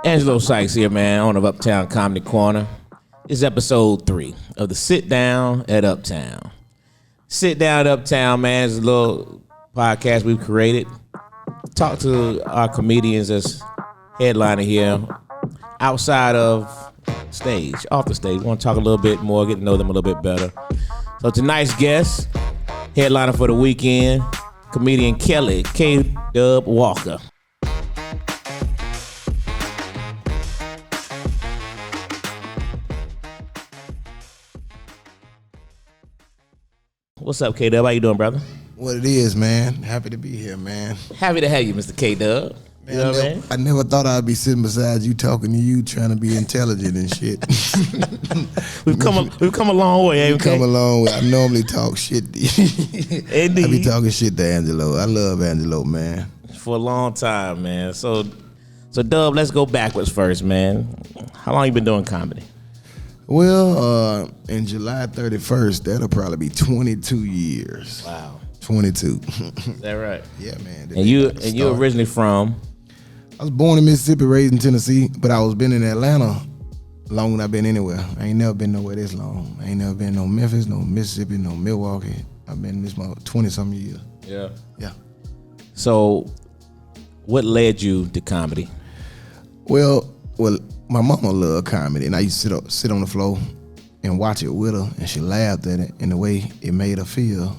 Angelo Sykes here, man, owner of Uptown Comedy Corner. This is episode 3 of the Sit Down at Uptown. Sit Down at Uptown, man, is a little podcast we've created. Talk to our comedians that's headlining here outside of stage, off the stage. We want to talk a little bit more, get to know them a little bit better. So tonight's guest, headliner for the weekend, comedian Kelly K-Dubb Walker. What's up, K-Dubb? How you doing, brother? What it is, man. Happy to be here, man. Happy to have you, Mr. K-Dubb. You know what I mean? I never thought I'd be sitting beside you talking to you, trying to be intelligent and shit. We've come a long way, ain't we? Come a long way. I normally talk shit. Indeed. I be talking shit to Angelo. I love Angelo, man. For a long time, man. So Dub, let's go backwards first, man. How long you been doing comedy? Well, in July 31st, that'll probably be 22 years. Wow. 22. Is that right? Yeah, man. And you originally from? I was born in Mississippi, raised in Tennessee, but I was been in Atlanta longer than I've been anywhere. I ain't never been nowhere this long. I ain't never been no Memphis, no Mississippi, no Milwaukee. I've been in this 20-something years. Yeah. Yeah. So, what led you to comedy? Well, my mama loved comedy, and I used to sit on the floor and watch it with her, and she laughed at it, and the way it made her feel,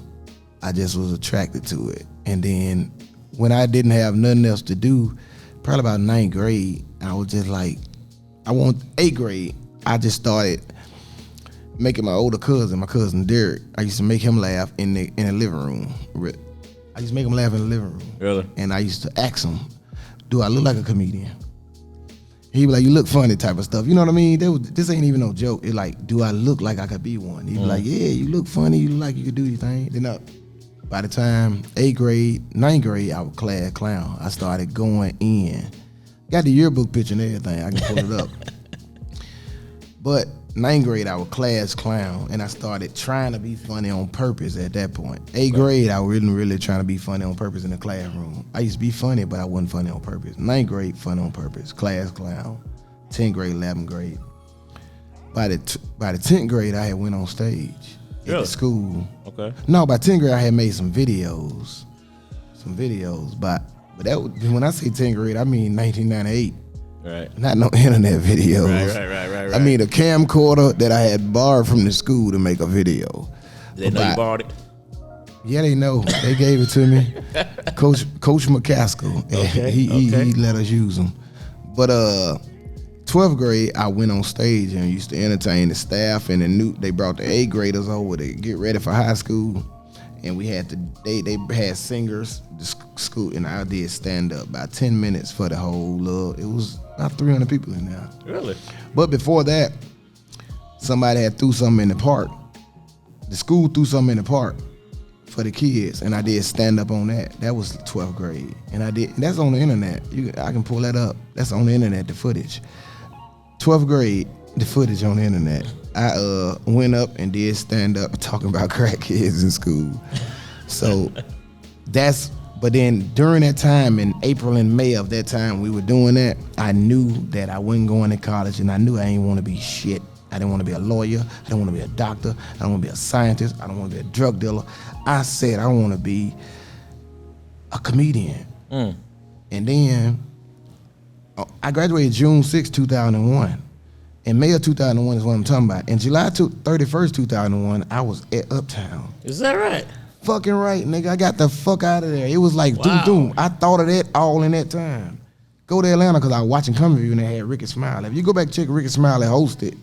I just was attracted to it. And then when I didn't have nothing else to do, probably about 9th grade, I was just like, 8th grade, I just started making my older cousin, my cousin Derek, I used to make him laugh in the living room. I used to make him laugh in the living room. Really? And I used to ask him, do I look like a comedian? He be like, you look funny type of stuff. You know what I mean? This ain't even no joke. It's like, do I look like I could be one? He be like, yeah, you look funny. You look like you could do your thing. Then by the time 8th grade, 9th grade, I was class clown. I started going in. Got the yearbook picture and everything. I can pull it up. But 9th grade, I was class clown, and I started trying to be funny on purpose at that point. 8th grade, I wasn't really trying to be funny on purpose in the classroom. I used to be funny, but I wasn't funny on purpose. 9th grade, funny on purpose, class clown. 10th grade, 11th grade. By the 10th grade, I had went on stage at the school. Okay. No, by 10th grade, I had made some videos. But that was, when I say 10th grade, I mean 1998. Right. Not no internet videos. Right. I mean a camcorder that I had borrowed from the school to make a video. Did they know you borrowed it? Yeah, they know. They gave it to me. Coach McCaskill. Okay. He let us use them. But 12th grade, I went on stage and used to entertain the staff, and they brought the 8th graders over to get ready for high school. And we had they had singers, the school, and I did stand up about 10 minutes for the whole it was about 300 people in there. Really? But before that, somebody had threw something in the park. The school threw something in the park for the kids, and I did stand up on that. That was 12th grade, and that's on the internet. I can pull that up. That's on the internet, the footage. 12th grade, the footage on the internet. I went up and did stand up talking about crack kids in school. So but then during that time, in April and May of that time we were doing that, I knew that I wasn't going to college, and I knew I didn't want to be shit. I didn't want to be a lawyer. I didn't want to be a doctor. I don't want to be a scientist. I don't want to be a drug dealer. I said I want to be a comedian. And then I graduated June 6, 2001. In May of 2001 is what I'm talking about. In July 31st, 2001, I was at Uptown. Is that right? Fucking right, nigga. I got the fuck out of there. It was like doom. I thought of that all in that time. Go to Atlanta because I was watching Comedy View and they had Ricky Smiley. If you go back and check Ricky Smiley hosted,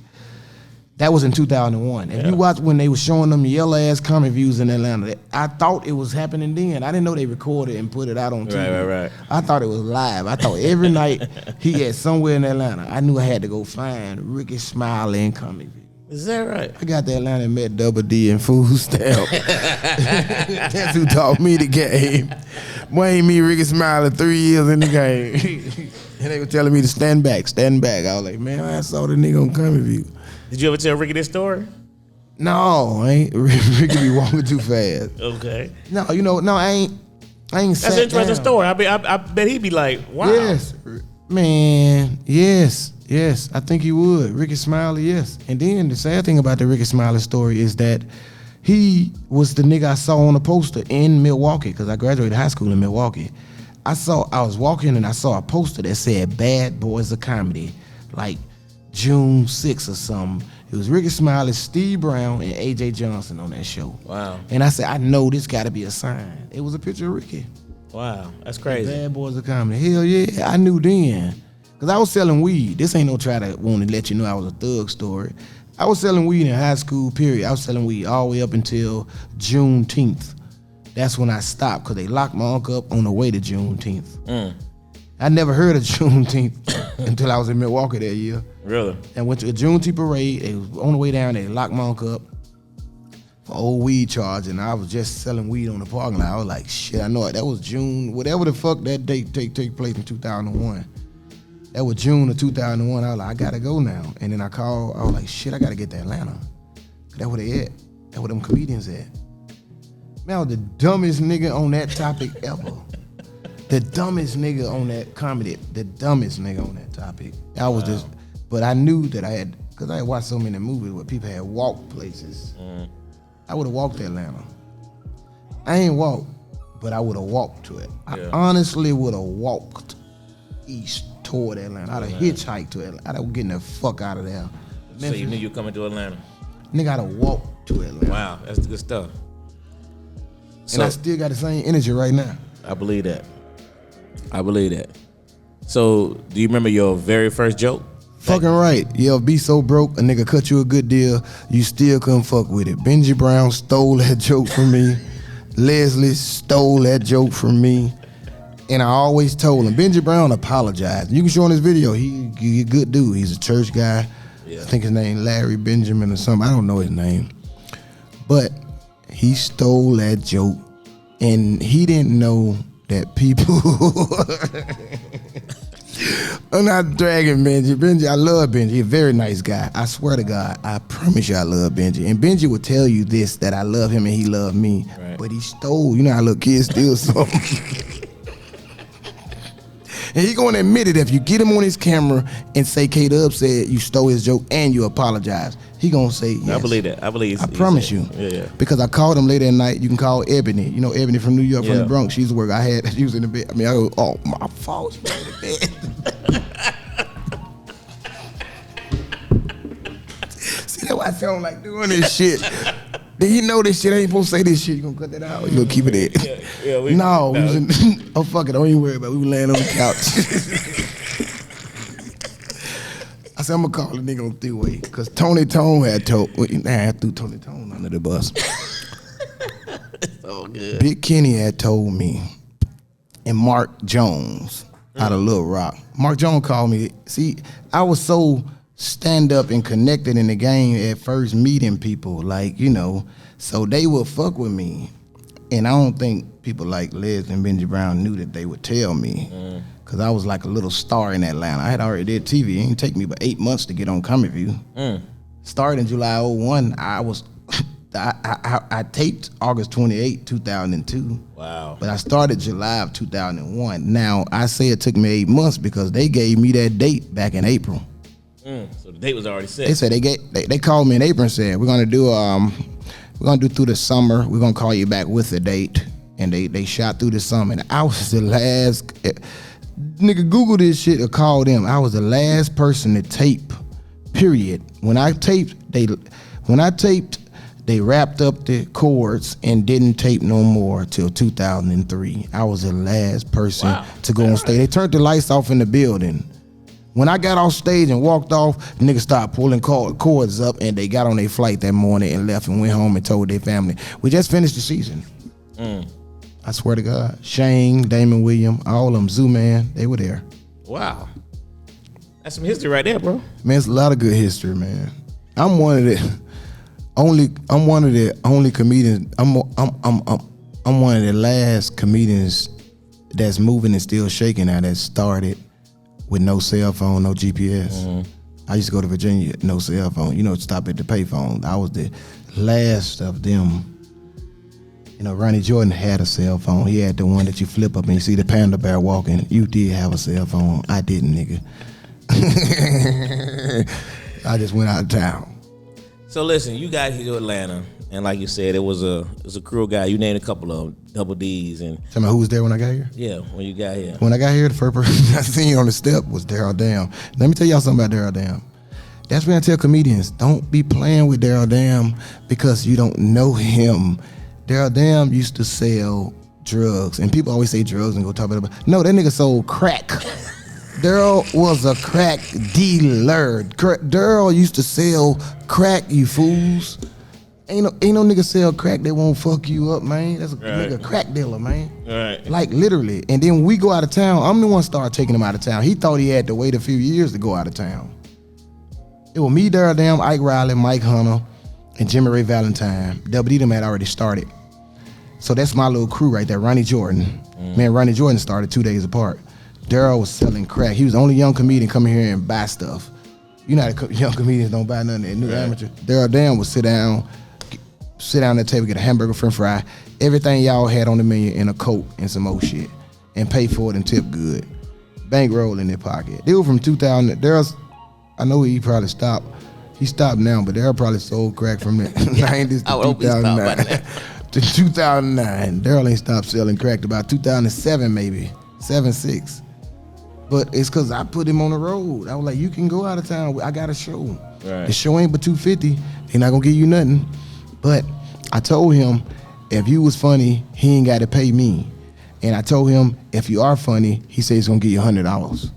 that was in 2001. If you watch when they were showing them yellow ass Comedy Views in Atlanta, I thought it was happening then. I didn't know they recorded and put it out on TV. Right. I thought it was live. I thought every night he had somewhere in Atlanta. I knew I had to go find Ricky Smiley and Comedy View. Is that right? I got to Atlanta and met Double D and Food Stamp. That's who taught me the game. Boy, ain't me Ricky Smiley 3 years in the game. And they were telling me to stand back. I was like, man, I saw the nigga on Comedy View. Did you ever tell Ricky this story? No, I ain't. Ricky be walking too fast. Okay. No, I ain't. I ain't That's an interesting story. I bet he'd be like, wow. Yes, man. Yes. I think he would. Ricky Smiley, yes. And then the sad thing about the Ricky Smiley story is that he was the nigga I saw on a poster in Milwaukee, because I graduated high school in Milwaukee. I was walking and I saw a poster that said Bad Boys of Comedy, like June 6th or something. It was Ricky Smiley, Steve Brown, and A.J. Johnson on that show. Wow. And I said, I know this got to be a sign. It was a picture of Ricky. Wow, that's crazy. Bad Boys of Comedy. Hell yeah, I knew then. Because I was selling weed. This ain't no try to want to let you know I was a thug story. I was selling weed in high school, period. I was selling weed all the way up until Juneteenth. That's when I stopped, because they locked my uncle up on the way to Juneteenth. I never heard of Juneteenth until I was in Milwaukee that year. Really? And went to a Juneteenth parade. They was on the way down, they locked my uncle up for old weed charge, and I was just selling weed on the parking lot. I was like, shit, I know it. That was June, whatever the fuck that date take place in 2001. That was June of 2001. I was like, I gotta go now. And then I called, I was like, shit, I gotta get to Atlanta. That's where they at. That's where them comedians at. Man, I was the dumbest nigga on that topic ever. The dumbest nigga on that comedy. The dumbest nigga on that topic. I was just, but I knew that I had, because I had watched so many movies where people had walked places. I would have walked to Atlanta. I ain't walked, but I would have walked to it. I honestly would have walked east toward Atlanta. I'd have hitchhiked to Atlanta. I'd have getting the fuck out of there. Memphis. So you knew you were coming to Atlanta? Nigga, I'd have walked to Atlanta. Wow, that's good stuff. And I still got the same energy right now. I believe that. So, do you remember your very first joke? Fucking right. Yeah, be so broke, a nigga cut you a good deal, you still couldn't fuck with it. Benji Brown stole that joke from me. Leslie stole that joke from me. And I always told him, Benji Brown apologized. You can show on this video, he a good dude. He's a church guy. Yeah. I think his name Larry Benjamin or something. I don't know his name. But he stole that joke, and he didn't know that people I'm not dragging Benji. Benji, I love Benji. He's a very nice guy. I swear to God, I promise you I love Benji. And Benji would tell you this, that I love him and he loved me. Right. But he stole, you know how little kids steal something. And he gonna admit it if you get him on his camera and say K-Dubb said you stole his joke and you apologize. He gonna say yes. I believe that. I promise you. Yeah. Because I called him later at night. You can call Ebony. You know Ebony from New York, from the Bronx. She used to work. She was in the bed. I mean, I go, oh, my fault. She was in the bed. See, that's why I sound like doing this shit. Then you know this shit ain't supposed to say this shit. You gonna cut that out? You gonna keep it in? No. Oh, fuck it. Don't even worry about it. We were laying on the couch. I said, I'm gonna call the nigga on three-way. Because Tony Tone had told, I threw Tony Tone under the bus. So good. Big Kenny had told me, and Mark Jones out of Little Rock. Mark Jones called me. See, I was so stand up and connected in the game at first meeting people, like, you know, so they would fuck with me. And I don't think people like Les and Benji Brown knew that they would tell me. Cause I was like a little star in Atlanta. I had already did TV. It didn't take me but 8 months to get on Comedy View. Started in July 01. I taped August 28, 2002. Wow. But I started July of 2001. Now, I say it took me 8 months because they gave me that date back in April. So the date was already set. They said they called me in April and said, we're gonna do through the summer. We're gonna call you back with the date. And they shot through the summer. And I was the last, nigga, Google this shit or call them. I was the last person to tape, period. When I taped, they wrapped up the chords and didn't tape no more till 2003. I was the last person to go on stage. They turned the lights off in the building. When I got off stage and walked off, niggas started pulling cords up and they got on their flight that morning and left and went home and told their family, we just finished the season. I swear to God. Shane, Damon William, all of them, Zoo Man, they were there. Wow. That's some history right there, bro. Man, it's a lot of good history, man. I'm one of the only comedians. I'm one of the last comedians that's moving and still shaking now that started with no cell phone, no GPS. I used to go to Virginia, no cell phone. You know, stop at the payphone. I was the last of them You know, Ronnie Jordan had a cell phone. He had the one that you flip up and you see the panda bear walking. You did have a cell phone. I didn't, nigga. I just went out of town. So listen, you got here to Atlanta, and like you said, it was a crew guy. You named a couple of them, Double D's, and tell me who was there when I got here. Yeah, when you got here. When I got here, the first person I seen on the step was Daryl Dam. Let me tell y'all something about Daryl Dam. That's when I tell comedians, don't be playing with Daryl Dam because you don't know him. Daryl Dam used to sell drugs, and people always say drugs and go talk about it. No, that nigga sold crack. Daryl was a crack dealer. Daryl used to sell crack, you fools. Ain't no nigga sell crack that won't fuck you up, man. That's a nigga crack dealer, man. Right. Like literally. And then when we go out of town, I'm the one started taking him out of town. He thought he had to wait a few years to go out of town. It was me, Daryl Dam, Ike Riley, Mike Hunter, and Jimmy Ray Valentine. Double D them had already started. So that's my little crew right there, Ronnie Jordan. Man, Ronnie Jordan started 2 days apart. Daryl was selling crack. He was the only young comedian coming here and buy stuff. You know how young comedians don't buy nothing at New Amateur. Daryl Dam would sit down at the table, get a hamburger, french fry, everything y'all had on the menu in a Coke and some old shit, and pay for it and tip good. Bankroll in their pocket. They were from 2000. I know he probably stopped. He stopped now, but Daryl probably sold crack from the 90s to 2009. To 2009. Daryl ain't stopped selling crack to about 2007 maybe, 7-6. But it's because I put him on the road. I was like, you can go out of town. I got a show. Right. The show ain't but $250. They not going to give you nothing. But I told him, if you was funny, he ain't got to pay me. And I told him, if you are funny, he said he's going to give you $100.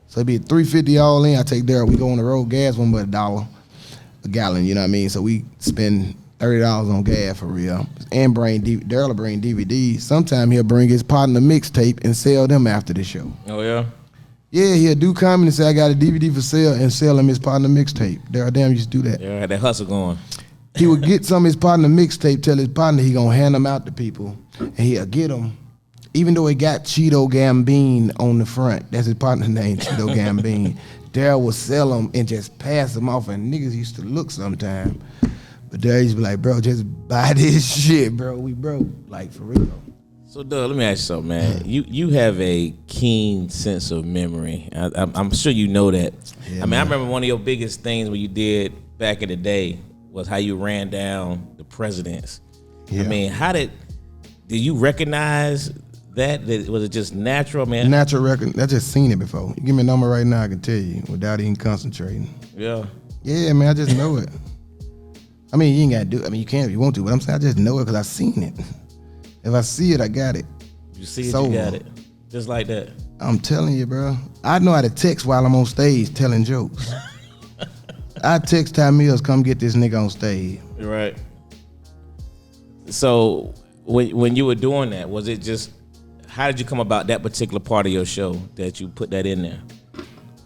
So it'd be $350 all in. I take Daryl. We go on the road. Gas one but $1 a gallon, you know what I mean? So we spend $30 on gas for real. And Daryl will bring DVDs. Sometimes he'll bring his partner mixtape and sell them after the show. Oh, yeah? Yeah, he'll do comedy and say, I got a DVD for sale, and sell him his partner mixtape. Daryl Dam used to do that. Yeah, had that hustle going. He would get some of his partner mixtape, tell his partner he gonna hand them out to people, and he'll get them, even though it got Cheeto Gambine on the front. That's his partner name, Cheeto Gambine. Daryl would sell them and just pass them off, and niggas used to look sometime. But Daryl used to be like, bro, just buy this shit, bro. We broke, like for real. So, Doug, let me ask you something, man. You have a keen sense of memory. I'm sure you know that. Yeah, I remember one of your biggest things when you did back in the day was how you ran down the presidents. Yeah. I mean, did you recognize that? Was it just natural, man? Natural record. I just seen it before. You give me a number right now, I can tell you without even concentrating. Yeah. Yeah, man, I just know it. I mean, you ain't got to do it. I mean, you can if you want to, but I'm saying I just know it because I seen it. If I see it, I got it. You see it, you got it. Just like that. I'm telling you, bro. I know how to text while I'm on stage telling jokes. I text Ty Mills, come get this nigga on stage. Right. So when you were doing that, was it just, how did you come about that particular part of your show that you put that in there?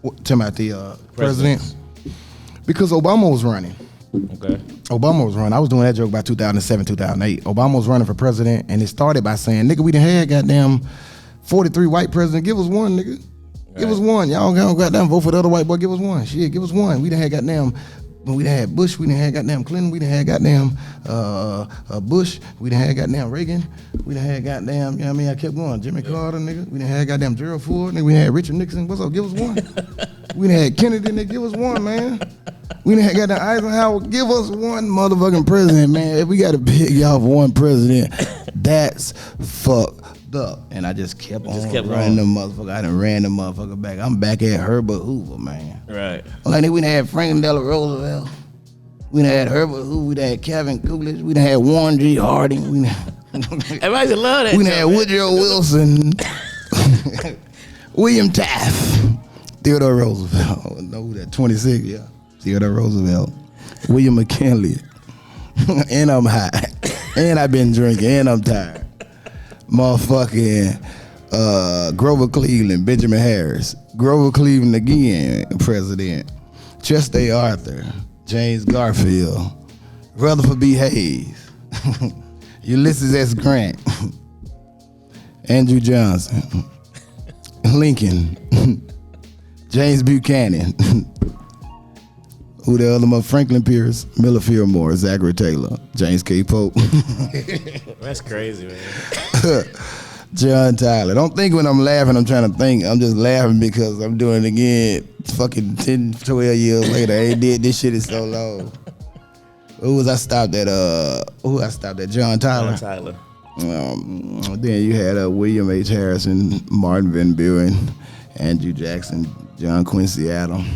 Talking about the president? Because Obama was running. Okay. Obama was running. I was doing that joke about 2007, 2008. Obama was running for president, and it started by saying, nigga, we done had goddamn 43 white presidents. Give us one, nigga. Right. Give us one. Y'all goddamn vote for the other white boy. Give us one. Shit, give us one. We done had goddamn, we done had Bush. We done had goddamn Clinton. We done had goddamn Bush. We done had goddamn Reagan. We done had goddamn, you know what I mean? I kept going. Jimmy Carter, nigga. We done had goddamn Gerald Ford. Nigga, we had Richard Nixon. What's up? Give us one. We done had Kennedy. Nigga, give us one, man. We done had goddamn Eisenhower. Give us one motherfucking president, man. If we got to pick y'all for one president, that's fucked up. And I just kept running the motherfucker. I done ran the motherfucker back. I'm back at Herbert Hoover, man. Right. Like, we done had Franklin Delano Roosevelt. We done had Herbert Hoover. We done had Calvin Coolidge. We done had Warren G. Harding. Everybody love that. We done had Woodrow Wilson. William Taft. Theodore Roosevelt. No, that 26, yeah. Theodore Roosevelt. William McKinley. And I'm high. And I've been drinking. And I'm tired. Motherfucking Grover Cleveland, Benjamin Harris. Grover Cleveland again, president. Chester A. Arthur. James Garfield. Rutherford B. Hayes. Ulysses S. Grant. Andrew Johnson. Lincoln. James Buchanan. Who the other one? Franklin Pierce, Miller Fillmore, Zachary Taylor, James K. Pope. That's crazy, man. John Tyler. Don't think when I'm laughing, I'm trying to think. I'm just laughing because I'm doing it again. Fucking 10, 12 years later. I ain't did this shit in so long. I stopped at? John Tyler. John Tyler. Then you had William H. Harrison, Martin Van Buren, Andrew Jackson, John Quincy Adams.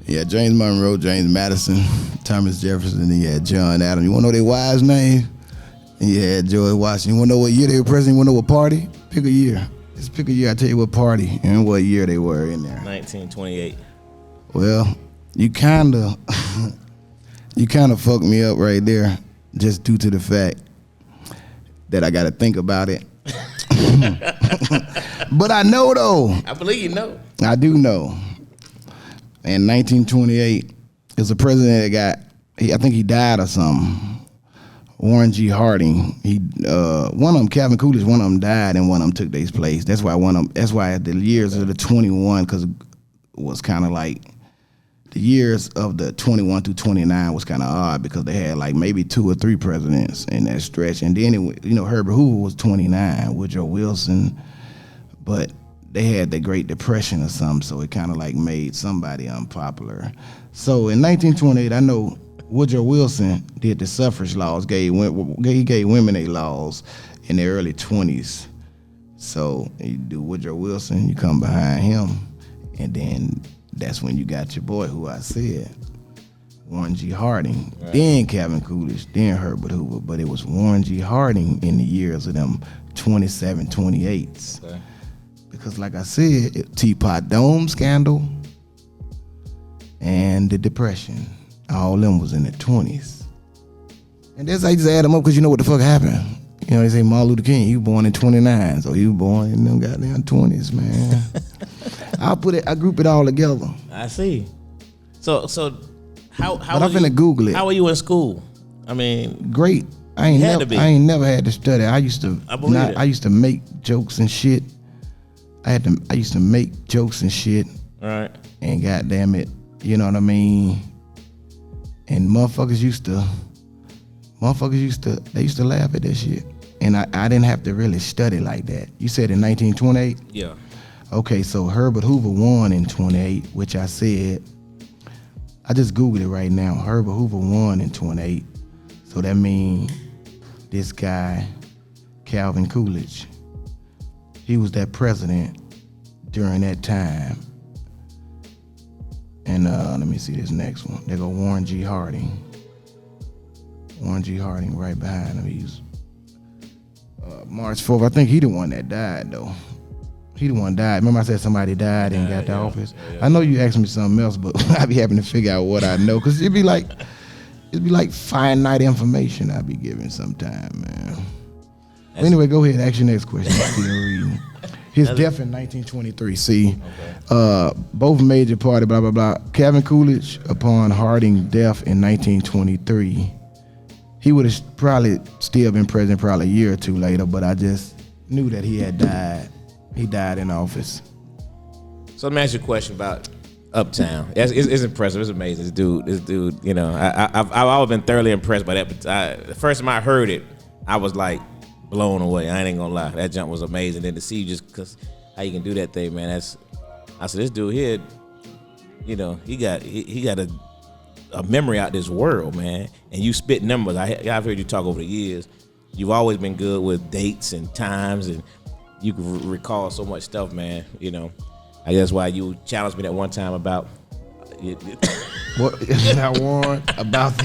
Yeah, James Monroe, James Madison, Thomas Jefferson, and you had John Adams. You want to know their wives' name? And you had George Washington. You want to know what year they were president? You want to know what party? Pick a year. Just pick a year. I tell you what party and what year they were in there. 1928. Well, you kind of fucked me up right there, just due to the fact that I got to think about it. But I know though. I believe you know. I do know. In 1928, there's a president that I think he died or something. Warren G. Harding. One of them, Calvin Coolidge, one of them died and one of them took their place. That's why the years of the 21, because it was kind of like the years of the 21 through 29 was kind of odd because they had like maybe 2 or 3 presidents in that stretch. And then, Herbert Hoover was 29, Woodrow Wilson, but they had the Great Depression or something, so it kind of like made somebody unpopular. So in 1928, I know Woodrow Wilson did the suffrage laws, he gave women their laws in the early 20s. So you do Woodrow Wilson, you come behind him, and then that's when you got your boy, who I said, Warren G. Harding, right. Then Calvin Coolidge, then Herbert Hoover, but it was Warren G. Harding in the years of them 27, 28s. Okay. Because like I said, Teapot Dome scandal and the Depression, all them was in the 20s. And that's how you just add them up because you know what the fuck happened. They say Martin Luther King, he was born in 29, so he was born in them goddamn 20s, man. I group it all together. I see. So how but I'm finna Google it. How were you in school? I mean, great. I ain't never had to study. I used to make jokes and shit. I used to make jokes and shit. All right. And goddamn it, you know what I mean? And motherfuckers used to laugh at that shit. And I didn't have to really study like that. You said in 1928? Yeah. Okay, so Herbert Hoover won in 28, which I said, I just Googled it right now. Herbert Hoover won in 28. So that means this guy, Calvin Coolidge, he was that president during that time. And let me see this next one. There go Warren G. Harding. Warren G. Harding right behind him. He's March 4th. I think he the one that died though. He the one died. Remember I said somebody died and got the office? Yeah. I know you asked me something else, but I be having to figure out what I know. Cause it'd be like finite information I be giving sometime, man. Anyway, go ahead. Ask your next question. Still reading. His death in 1923. See, okay. Both major party, blah, blah, blah. Calvin Coolidge, upon Harding's death in 1923, he would have probably still been president probably a year or two later, but I just knew that he had died. He died in office. So let me ask you a question about Uptown. It's impressive. It's amazing. This dude, I've always been thoroughly impressed by that. But the first time I heard it, I was like, blown away. I ain't gonna lie. That jump was amazing. Then to see you just cause how you can do that thing, man. I said this dude here, he got a memory out this world, man. And you spit numbers. I've heard you talk over the years. You've always been good with dates and times, and you can recall so much stuff, man. I guess that's why you challenged me that one time about what I warned about the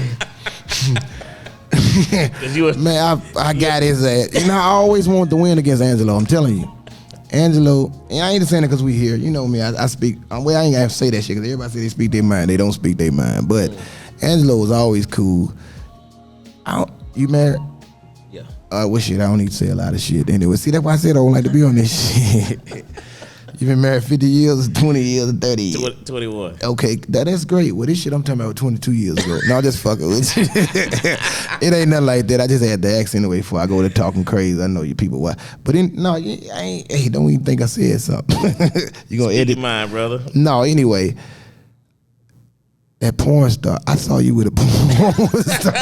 man, I got his ass. I always wanted to win against Angelo. I'm telling you, Angelo. And I ain't just saying it because we here. You know me. I speak. Well, I ain't gonna have to say that shit because everybody say they speak their mind. They don't speak their mind. But Angelo was always cool. You married? Yeah. Well, shit. I don't need to say a lot of shit. Anyway, see that's why I said I don't like to be on this shit. You been married 50 years, 20 years, or 30 years? 21. Okay, that's great. Well, this shit I'm talking about 22 years ago. No, I'm just fucking with you. It ain't nothing like that. I just had to ask anyway before I go to talking crazy. I know you people why. But I ain't, hey, don't even think I said something. You gonna edit? Mine, brother. No, anyway. that porn star. I saw you with a porn star.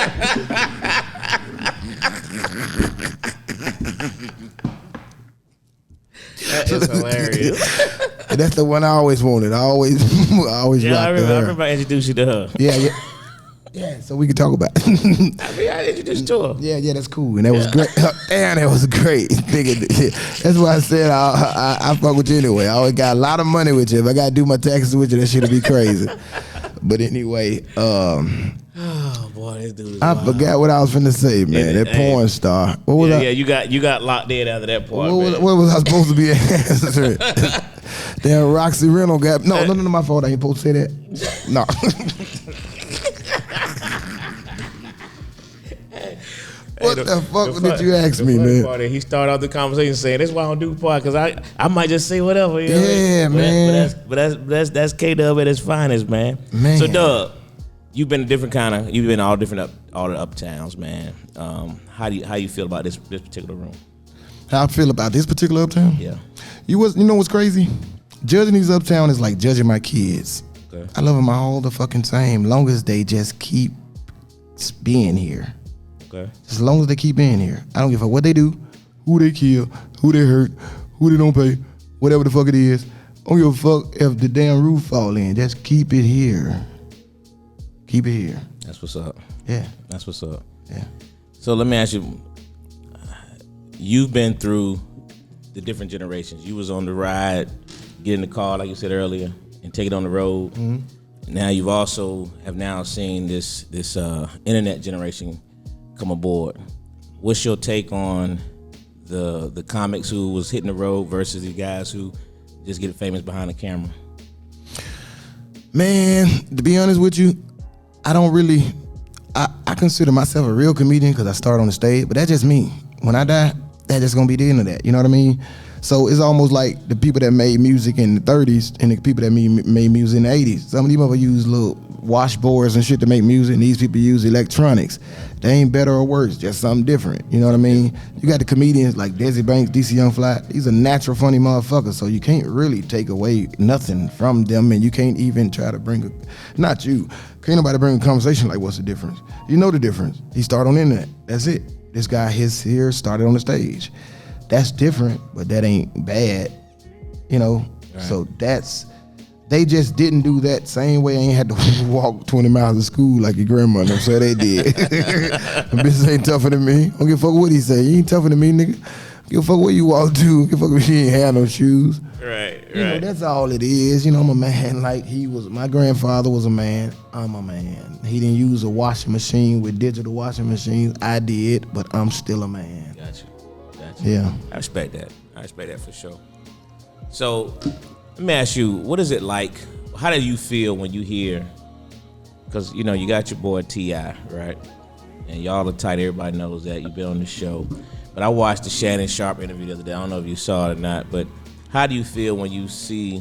That is hilarious. That's the one I always wanted. I always Yeah, rocked to her. I remember I introduced you to her. Yeah. Yeah, so we can talk about it. I mean, I introduced you to her. Yeah, that's cool. And that was great. Damn, that was great. That's why I said I fuck with you anyway. I always got a lot of money with you. If I got to do my taxes with you, that shit'll be crazy. But anyway, Oh, boy, this dude is I wild. forgot what I was finna say, man. That porn star. What was I? Yeah, you got locked in after that part, man. What was I supposed to be answering? Damn, Roxy Rental got... No, my fault. I ain't supposed to say that. No. What the fuck did you ask me, man? Part is he started off the conversation saying, "That's why I don't do part, because I might just say whatever." You know? Yeah, man. But that's K-Dubb at his finest, man. Man. So, Dub, you've been you've been all the uptowns, man. How you feel about this particular room? How I feel about this particular uptown? Yeah. You know what's crazy? Judging these uptown is like judging my kids. Okay. I love them all the fucking same, long as they just keep being here. Okay. As long as they keep being here. I don't give a fuck what they do, who they kill, who they hurt, who they don't pay, whatever the fuck it is. I don't give a fuck if the damn roof fall in. Just keep it here. Keep it here. That's what's up. Yeah. That's what's up. Yeah. So let me ask you, you've been through the different generations. You was on the ride, get in the car, like you said earlier, and take it on the road. Mm-hmm. Now you've also have now seen this internet generation come aboard. What's your take on the comics who was hitting the road versus the guys who just get famous behind the camera? Man, to be honest with you, I don't really, I consider myself a real comedian because I started on the stage, but that's just me. When I die, that's just gonna be the end of that, you know what I mean? So it's almost like the people that made music in the 30s and the people that made music in the 80s. Some of these motherfuckers use little washboards and shit to make music, and these people use electronics. They ain't better or worse, just something different, you know what I mean? You got the comedians like Desi Banks, DC Young Fly. These are natural funny motherfuckers, so you can't really take away nothing from them, and you can't even try to bring not you, can't nobody bring a conversation like, what's the difference? You know the difference. He started on the internet, that's it. This guy here started on the stage. That's different, but that ain't bad, you know? Right. So they just didn't do that same way. I ain't had to walk 20 miles to school like your grandmother, so they did. Bitches ain't tougher than me. Don't give a fuck what he say. You ain't tougher than me, nigga. Give a fuck where you walk to. Give a fuck if she ain't had no shoes. Right. You know, that's all it is. You know, I'm a man like my grandfather was a man. I'm a man. He didn't use a washing machine with digital washing machines. I did, but I'm still a man. Gotcha. Yeah. I respect that for sure. So let me ask you, what is it like? How do you feel when you hear, because you know you got your boy T.I., right? And y'all are tight, everybody knows that. You've been on the show. But I watched the Shannon Sharpe interview the other day. I don't know if you saw it or not, but how do you feel when you see,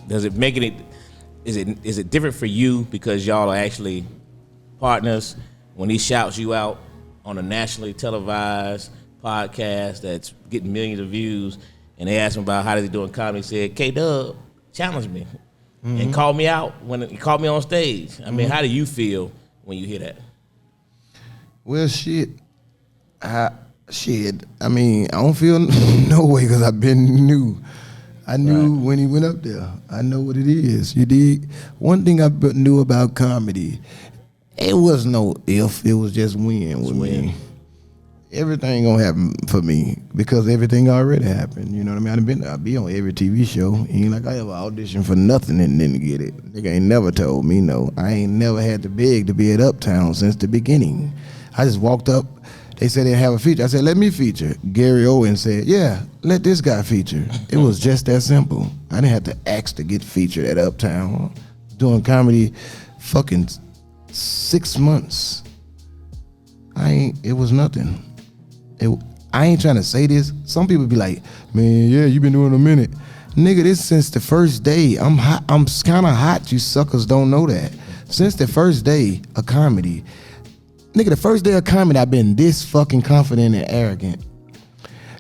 does it make it, is it different for you because y'all are actually partners when he shouts you out on a nationally televised podcast that's getting millions of views, and they asked him about how did he do in comedy? He said, K-Dubb challenged me and called me out when he called me on stage. I mean, how do you feel when you hear that? Well, I mean, I don't feel no way because I've been new. I knew when he went up there. I know what it is. You dig? One thing I knew about comedy, it was no if, it was just when with me. Everything gonna happen for me because everything already happened. You know what I mean? I be on every TV show. Ain't like I ever auditioned for nothing and didn't get it. Nigga ain't never told me no. I ain't never had to beg to be at Uptown since the beginning. I just walked up. They said they have a feature. I said, let me feature. Gary Owen said, yeah, let this guy feature. It was just that simple. I didn't have to ask to get featured at Uptown. Doing comedy fucking 6 months. It was nothing. I ain't trying to say this. Some people be like, man, yeah, you been doing it a minute. Nigga, this since the first day. I'm hot. I'm kind of hot. You suckers don't know that. Since the first day of comedy. Nigga, the first day of comedy, I've been this fucking confident and arrogant.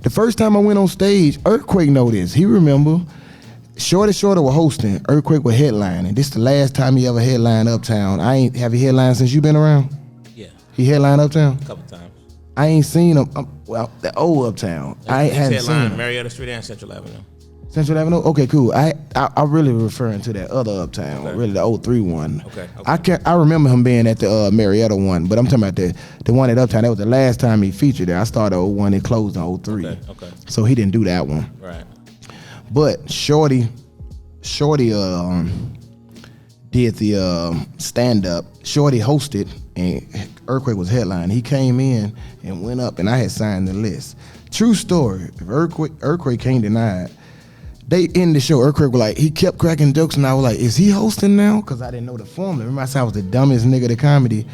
The first time I went on stage, Earthquake know this. He remember. Shorty was hosting. Earthquake was headlining. This the last time he ever headlined Uptown. Have he headlined since you been around? Yeah. He headlined Uptown? A couple times. I ain't seen him. Well, the old Uptown. I hadn't seen him. Marietta Street and Central Avenue. Central Avenue? Okay, cool. I really referring to that other Uptown, really the 03 one. Okay. I remember him being at the Marietta one, but I'm talking about the one at Uptown. That was the last time he featured there. I started 01, it closed in 03. Okay. So he didn't do that one. Right. But Shorty did the stand-up. Shorty hosted, and Earthquake was headline. He came in and went up, and I had signed the list. True story. If Earthquake can't deny it, they ended the show. Earthquake was like, he kept cracking jokes, and I was like, is he hosting now? Because I didn't know the formula. Remember I said I was the dumbest nigga to comedy.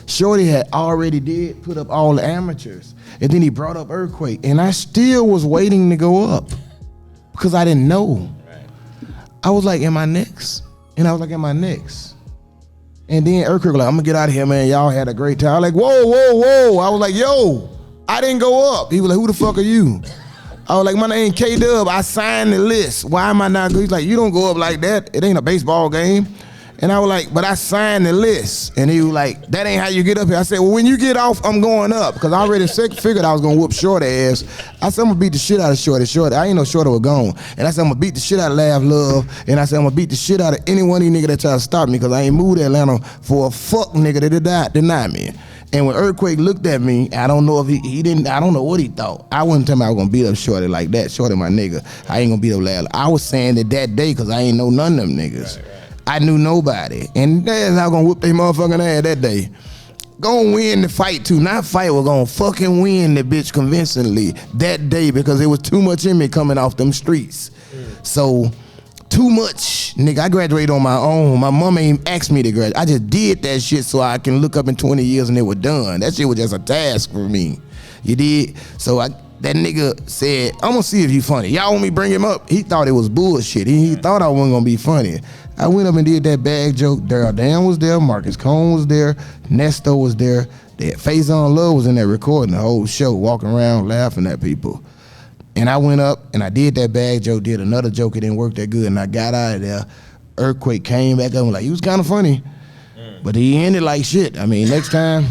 Shorty had already put up all the amateurs, and then he brought up Earthquake, and I still was waiting to go up because I didn't know. Right. I was like, am I next? And I was like, am I next? And then Earthquake was like, I'm gonna get out of here, man. Y'all had a great time. I was like, whoa. I was like, yo, I didn't go up. He was like, who the fuck are you? I was like, my name K-Dubb. I signed the list. Why am I not good? He's like, you don't go up like that. It ain't a baseball game. And I was like, but I signed the list. And he was like, that ain't how you get up here. I said, well, when you get off, I'm going up. Because I already figured I was going to whoop Shorty ass. I said, I'm going to beat the shit out of Shorty. I ain't know Shorty was gone. And I said, I'm going to beat the shit out of Laugh Love. And I said, I'm going to beat the shit out of any one of these niggas that try to stop me. Because I ain't moved to Atlanta for a fuck nigga that deny me. And when Earthquake looked at me, I don't know if he didn't, I don't know what he thought. I wasn't telling me I was going to beat up Shorty like that. Shorty my nigga. I ain't going to beat up Laugh. I was saying that day because I ain't know none of them niggas. Right. I knew nobody. And that's how I'm gonna whoop they motherfucking ass that day. Gonna win the fight too. Not fight, we're gonna fucking win the bitch convincingly that day because there was too much in me coming off them streets. So, too much. Nigga, I graduated on my own. My mama ain't asked me to graduate. I just did that shit so I can look up in 20 years and it was done. That shit was just a task for me. You did? So that nigga said, I'm gonna see if you funny. Y'all want me to bring him up? He thought it was bullshit. He thought I wasn't gonna be funny. I went up and did that bag joke. Daryl Dixon was there, Marcus Cone was there, Nesto was there. Face on Love was in there recording the whole show, walking around laughing at people. And I went up and I did that bag joke, did another joke, it didn't work that good, and I got out of there. Earthquake came back up and like, he was kind of funny. But he ended like shit. I mean, next time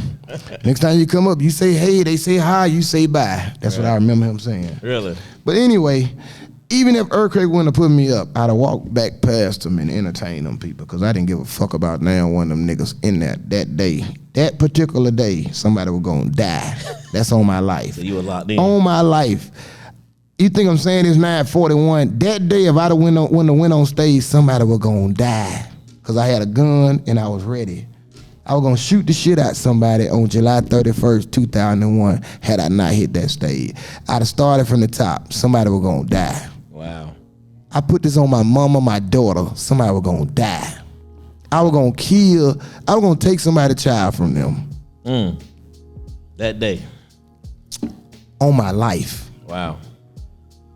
you come up, you say hey, they say hi, you say bye. That's what I remember him saying. Really? But anyway, even if Earthquake wouldn't have put me up, I'd have walked back past them and entertained them people because I didn't give a fuck about now one of them niggas in that day. That particular day, somebody was gonna die. That's on my life. So you were locked in? On my life. You think I'm saying it's 9:41? That day, if I'd have went on stage, somebody was gonna die. Because I had a gun and I was ready. I was gonna shoot the shit out somebody on July 31st, 2001, had I not hit that stage. I'd have started from the top. Somebody was gonna die. Wow. I put this on my mama, my daughter. Somebody was gonna die. I was gonna take somebody's child from them. That day. On my life. Wow.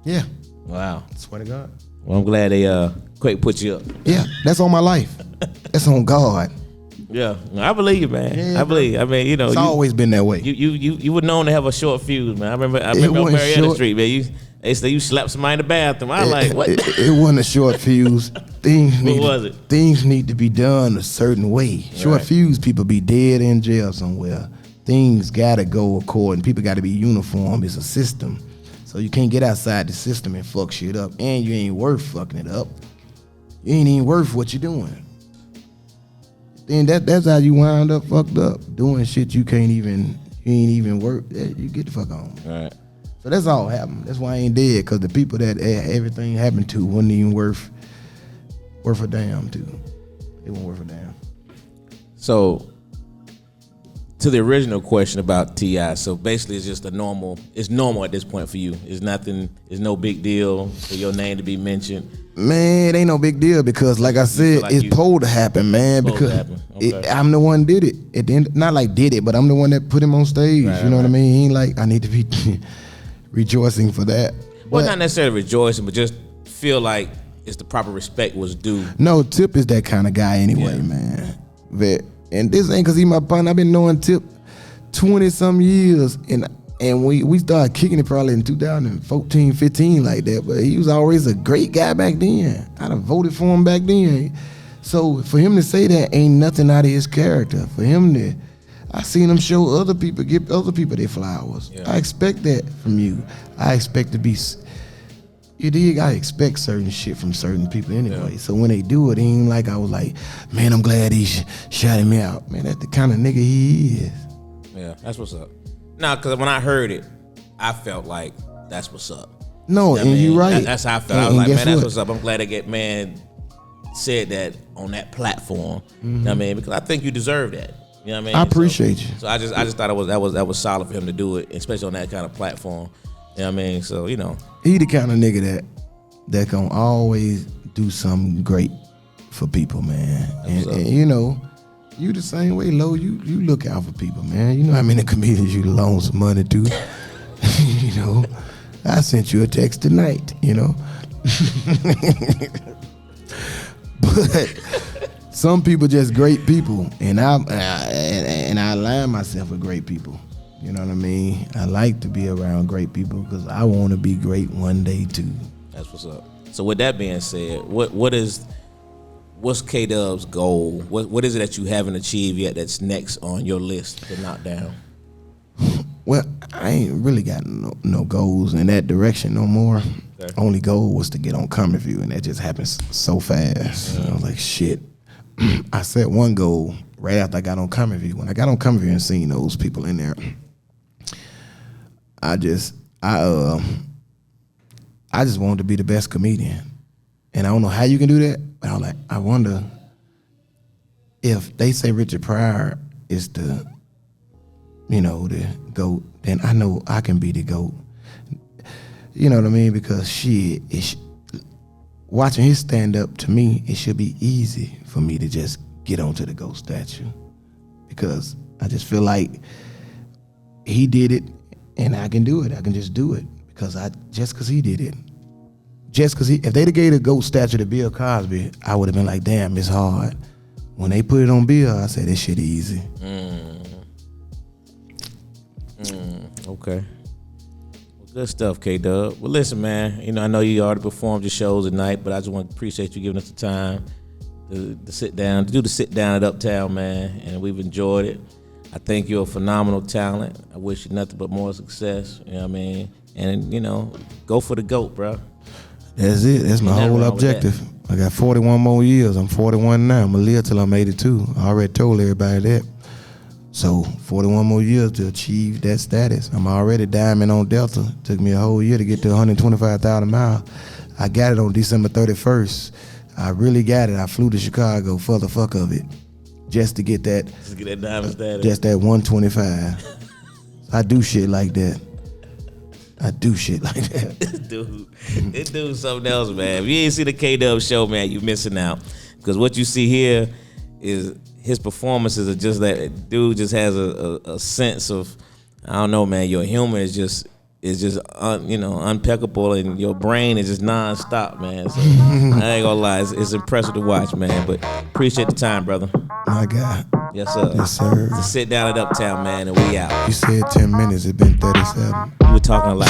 Yeah. Wow. Swear to God. Well, I'm glad they Quake put you up. Yeah, that's on my life. That's on God. Yeah, I believe you, man. Yeah, I believe. I mean, you know, it's always been that way. You were known to have a short fuse, man. I remember on Marietta Street, man. They say you slapped somebody in the bathroom. I like what? It wasn't a short fuse. Things need to be done a certain way. Short fuse, people be dead in jail somewhere. Things gotta go according. People gotta be uniform. It's a system, so you can't get outside the system and fuck shit up. And you ain't worth fucking it up. You ain't even worth what you're doing. Then that's how you wind up fucked up, doing shit you ain't even worth. You get the fuck on. All right. So that's all happened. That's why I ain't dead, because the people that everything happened to wasn't even worth a damn to. It wasn't worth a damn. So, to the original question about T.I., so basically it's just it's normal at this point for you. It's no big deal for your name to be mentioned. Man, it ain't no big deal because, like I said, it's supposed to happen, man. Because I'm the one did it. At the end, not like did it, but I'm the one that put him on stage. Right, you know what I mean? He ain't like I need to be rejoicing for that. Well, not necessarily rejoicing, but just feel like it's the proper respect was due. No, Tip is that kind of guy anyway, man. And this ain't because he my partner. I've been knowing Tip 20-some years, and And we started kicking it probably in 2014, 15 like that. But he was always a great guy back then. I'd have voted for him back then. So for him to say that ain't nothing out of his character. For him to, I seen him show other people, give other people their flowers. Yeah. I expect that from you. I expect to be, you dig? I expect certain shit from certain people anyway. Yeah. So when they do it ain't like I was like, man, I'm glad he shouted me out. Man, that's the kind of nigga he is. Yeah, that's what's up. Nah, because when I heard it, I felt like that's what's up. No, and you right. That's how I felt. I was like, man, that's what's up. I'm glad I get, man, said that on that platform. Mm-hmm. You know what I mean? Because I think you deserve that. You know what I mean? I appreciate you. So I just thought that was solid for him to do it, especially on that kind of platform. You know what I mean? So, you know. He the kind of nigga that gonna always do something great for people, man. And you know, you the same way, Lo. You look out for people, man. You know how many comedians you loan some money to. You know, I sent you a text tonight, you know. But some people just great people, and I align myself with great people. You know what I mean? I like to be around great people because I want to be great one day too. That's what's up. So with that being said, what's K-Dubb's goal? What is it that you haven't achieved yet that's next on your list to knock down? Well, I ain't really got no goals in that direction no more. Okay. Only goal was to get on Comic View, and that just happens so fast. Yeah. I was like, shit. I set one goal right after I got on Comic View. When I got on Comic View and seen those people in there, I just wanted to be the best comedian. And I don't know how you can do that, but I'm like, I wonder if they say Richard Pryor is the GOAT, then I know I can be the GOAT. You know what I mean? Because watching his stand up, to me, it should be easy for me to just get onto the GOAT statue. Because I just feel like he did it and I can do it. I can just do it because he did it. If they'd have gave the GOAT statue to Bill Cosby, I would have been like, damn, it's hard. When they put it on Bill, I said, this shit easy. Okay. Well, good stuff, K-Dubb. Well, listen, man, I know you already performed your shows tonight, but I just want to appreciate you giving us the time to sit down, to do the sit down at Uptown, man, and we've enjoyed it. I think you're a phenomenal talent. I wish you nothing but more success, you know what I mean? And, go for the GOAT, bro. That's it. That's my whole objective. I got 41 more years. I'm 41 now. I'm going to live till I'm 82. I already told everybody that. So 41 more years to achieve that status. I'm already diamond on Delta. Took me a whole year to get to 125,000 miles. I got it on December 31st. I really got it. I flew to Chicago for the fuck of it. Just to get that. Just to get that diamond status. Just that 125. I do shit like that. This dude something else, man. If you ain't see the K-Dubb show, man, you missing out. Because what you see here is his performances are just that dude just has a sense of, I don't know, man, your humor is just impeccable, and your brain is just non-stop, man. So I ain't gonna lie, it's impressive to watch, man. But appreciate the time, brother. My God. Yes, sir. Yes, sir. So sit down at Uptown, man, and we out. You said 10 minutes, it's been 37. You were talking a lot.